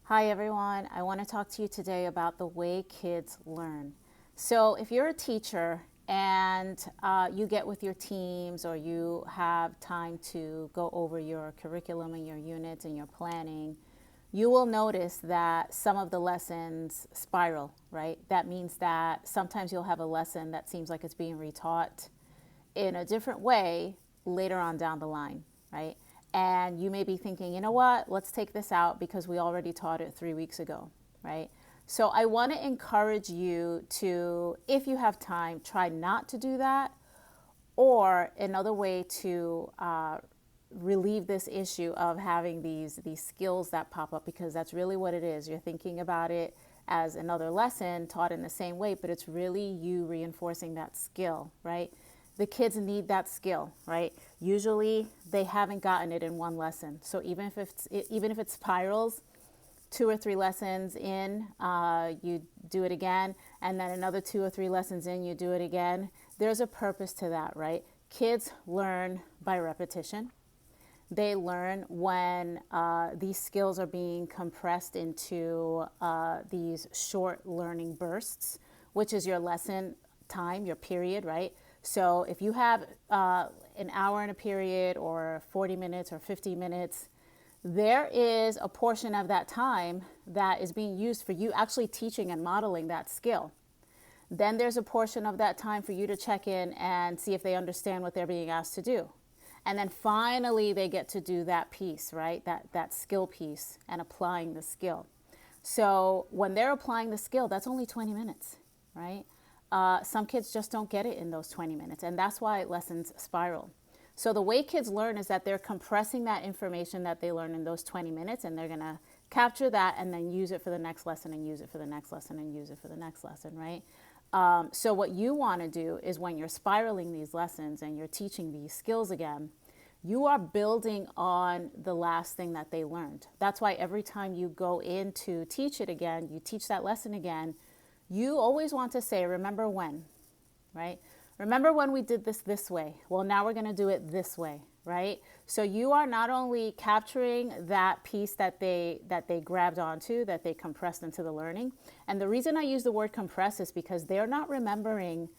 Hi everyone, I want to talk to you today about the way kids learn. So if you're a teacher and you get with your teams or you have time to go over your curriculum and your units and your planning, you will notice that some of the lessons spiral, right? That means that sometimes you'll have a lesson that seems like it's being retaught in a different way later on down the line, right? And you may be thinking, you know what, let's take this out because we already taught it 3 weeks ago, right? So I want to encourage you to, if you have time, try not to do that. Or another way to relieve this issue of having these skills that pop up, because that's really what it is. You're thinking about it as another lesson taught in the same way, but it's really you reinforcing that skill, right? The kids need that skill, right? Usually they haven't gotten it in one lesson. So even if it spirals 2 or 3 lessons in, you do it again, and then another 2 or 3 lessons in, you do it again. There's a purpose to that, right? Kids learn by repetition. They learn when these skills are being compressed into these short learning bursts, which is your lesson time, your period, right? So if you have an hour in a period or 40 minutes or 50 minutes, there is a portion of that time that is being used for you actually teaching and modeling that skill. Then there's a portion of that time for you to check in and see if they understand what they're being asked to do. And then finally they get to do that piece, right? That skill piece and applying the skill. So when they're applying the skill, that's only 20 minutes, right? Some kids just don't get it in those 20 minutes, and that's why lessons spiral. So the way kids learn is that they're compressing that information that they learn in those 20 minutes, and they're going to capture that and then use it for the next lesson and use it for the next lesson and use it for the next lesson, right? So what you want to do is when you're spiraling these lessons and you're teaching these skills again, you are building on the last thing that they learned. That's why every time you go in to teach it again, you teach that lesson again, you always want to say, remember when, right? Remember when we did this way? Well, now we're going to do it this way, right? So you are not only capturing that piece that they grabbed onto, that they compressed into the learning. And the reason I use the word compress is because they're not remembering.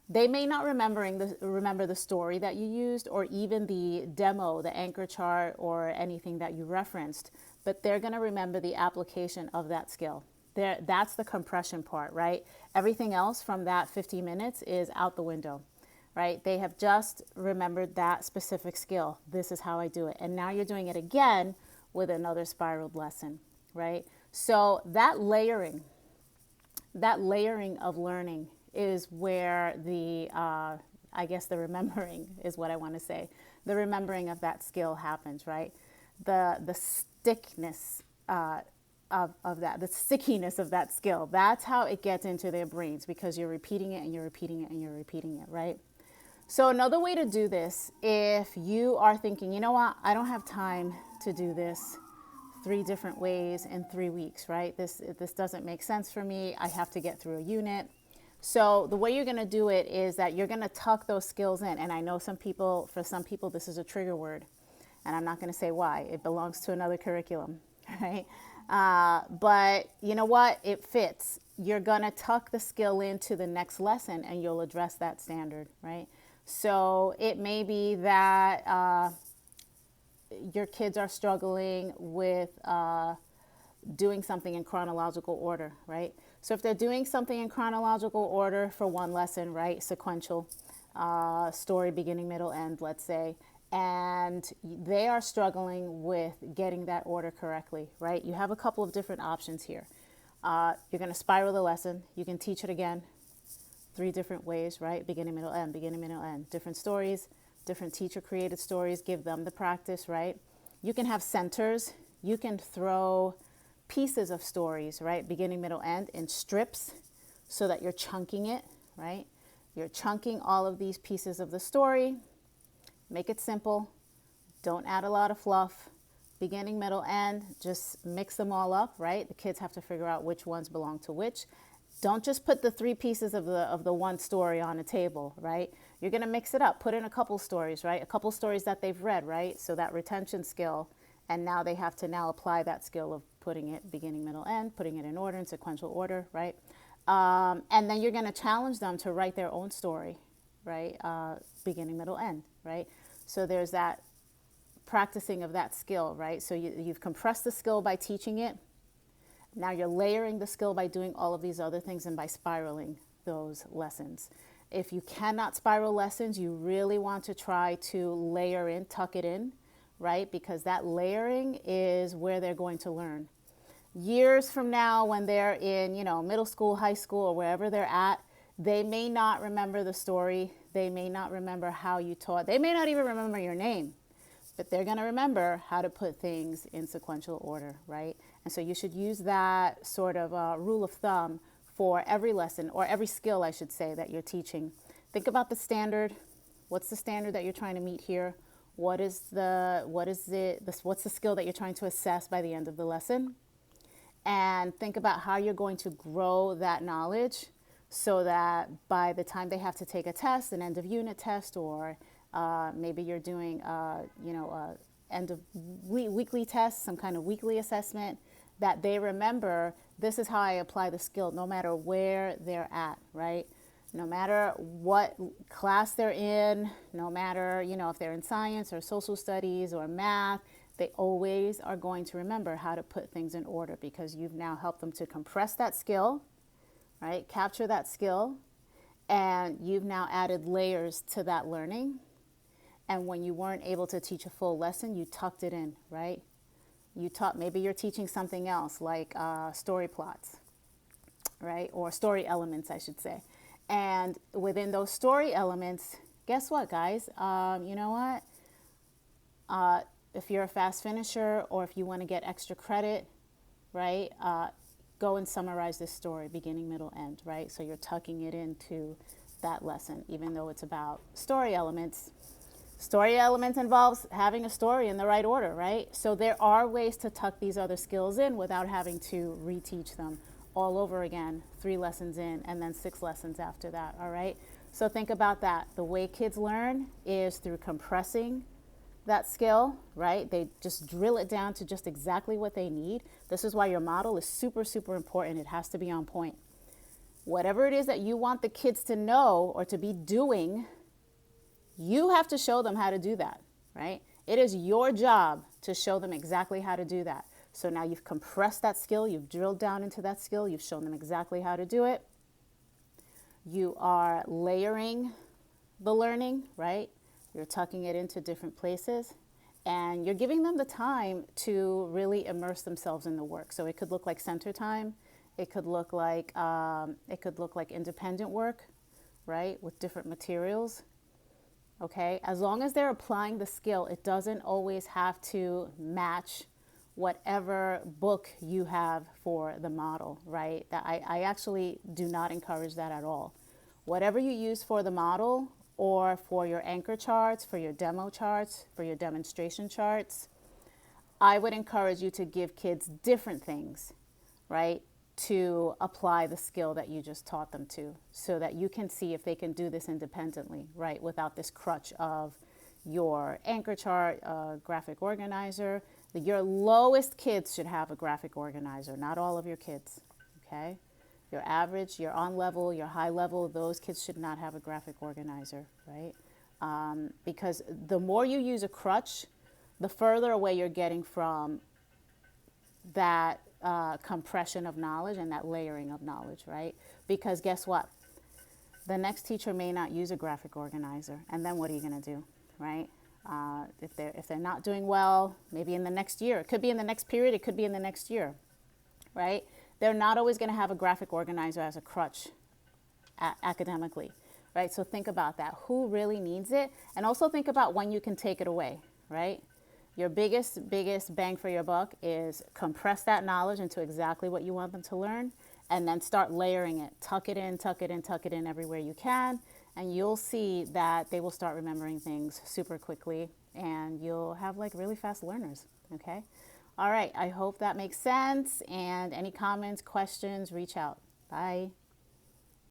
They may not remember the story that you used or even the demo, the anchor chart, or anything that you referenced, but they're going to remember the application of that skill. That's the compression part, right? Everything else from that 50 minutes is out the window, right? They have just remembered that specific skill. This is how I do it. And now you're doing it again with another spiraled lesson, right? So that layering of learning is where I guess the remembering is what I want to say. The remembering of that skill happens, right? The stickness of that, the stickiness of that skill. That's how it gets into their brains, because you're repeating it and you're repeating it and you're repeating it, right? So another way to do this, if you are thinking, you know what, I don't have time to do this 3 different ways in 3 weeks, right? This doesn't make sense for me. I have to get through a unit. So the way you're going to do it is that you're going to tuck those skills in. And I know for some people, this is a trigger word, and I'm not going to say why. It belongs to another curriculum, right? But you know what? It fits. You're going to tuck the skill into the next lesson and you'll address that standard, right? So it may be that your kids are struggling with doing something in chronological order, right? So if they're doing something in chronological order for one lesson, right, sequential story, beginning, middle, end, let's say, and they are struggling with getting that order correctly, right? You have a couple of different options here. You're going to spiral the lesson. You can teach it again 3 different ways, right? Beginning, middle, end, beginning, middle, end. Different stories, different teacher-created stories. Give them the practice, right? You can have centers. You can throw pieces of stories, right? Beginning, middle, end in strips so that you're chunking it, right? You're chunking all of these pieces of the story. Make it simple. Don't add a lot of fluff. Beginning, middle, end, just mix them all up, right? The kids have to figure out which ones belong to which. Don't just put the 3 pieces of the one story on a table, right? You're going to mix it up. Put in a couple stories, right? A couple stories that they've read, right? So that retention skill And now they have to now apply that skill of putting it beginning, middle, end, putting it in order, in sequential order, right? And then you're going to challenge them to write their own story, right? Beginning, middle, end, right? So there's that practicing of that skill, right? So you've compressed the skill by teaching it. Now you're layering the skill by doing all of these other things and by spiraling those lessons. If you cannot spiral lessons, you really want to try to layer in, tuck it in, right? Because that layering is where they're going to learn. Years from now, when they're in, middle school, high school, or wherever they're at, they may not remember the story. They may not remember how you taught. They may not even remember your name, but they're going to remember how to put things in sequential order, right? And so you should use that sort of rule of thumb for every lesson, or every skill, I should say, that you're teaching. Think about the standard. What's the standard that you're trying to meet here? What's the skill that you're trying to assess by the end of the lesson? And think about how you're going to grow that knowledge so that by the time they have to take a test, an end of unit test, or maybe you're doing, end of weekly test, some kind of weekly assessment, that they remember, this is how I apply the skill no matter where they're at, right? No matter what class they're in, no matter, if they're in science or social studies or math, they always are going to remember how to put things in order, because you've now helped them to compress that skill, right? Capture that skill, and you've now added layers to that learning. And when you weren't able to teach a full lesson, you tucked it in, right? Maybe you're teaching something else like story plots, right? Or story elements, I should say. And within those story elements, guess what, guys? You know what? If you're a fast finisher, or if you want to get extra credit, right? Go and summarize this story, beginning, middle, end, right? So you're tucking it into that lesson, even though it's about story elements. Story elements involves having a story in the right order, right? So there are ways to tuck these other skills in without having to reteach them all over again, 3 lessons in, and then 6 lessons after that, all right? So think about that. The way kids learn is through compressing that skill, right? They just drill it down to just exactly what they need. This is why your model is super, super important. It has to be on point. Whatever it is that you want the kids to know or to be doing, you have to show them how to do that, right? It is your job to show them exactly how to do that. So now you've compressed that skill, you've drilled down into that skill, you've shown them exactly how to do it. You are layering the learning, right? You're tucking it into different places, and you're giving them the time to really immerse themselves in the work. So it could look like center time. It could look like independent work, right, with different materials. Okay, as long as they're applying the skill, it doesn't always have to match whatever book you have for the model, right? I actually do not encourage that at all. Whatever you use for the model, or for your anchor charts, for your demo charts, for your demonstration charts, I would encourage you to give kids different things, right, to apply the skill that you just taught them to, so that you can see if they can do this independently, right, without this crutch of your anchor chart, graphic organizer. Your lowest kids should have a graphic organizer, not all of your kids, okay? Your average, your on level, your high level, those kids should not have a graphic organizer, right? Because the more you use a crutch, the further away you're getting from that compression of knowledge and that layering of knowledge, right? Because guess what? The next teacher may not use a graphic organizer, and then what are you going to do, right? If they're not doing well, maybe in the next year, it could be in the next period, it could be in the next year, right? They're not always going to have a graphic organizer as a crutch academically, right? So think about that. Who really needs it? And also think about when you can take it away, right? Your biggest bang for your buck is compress that knowledge into exactly what you want them to learn, and then start layering it. Tuck it in, tuck it in, tuck it in everywhere you can, and you'll see that they will start remembering things super quickly, and you'll have like really fast learners, okay? All right, I hope that makes sense, and any comments, questions, reach out. Bye.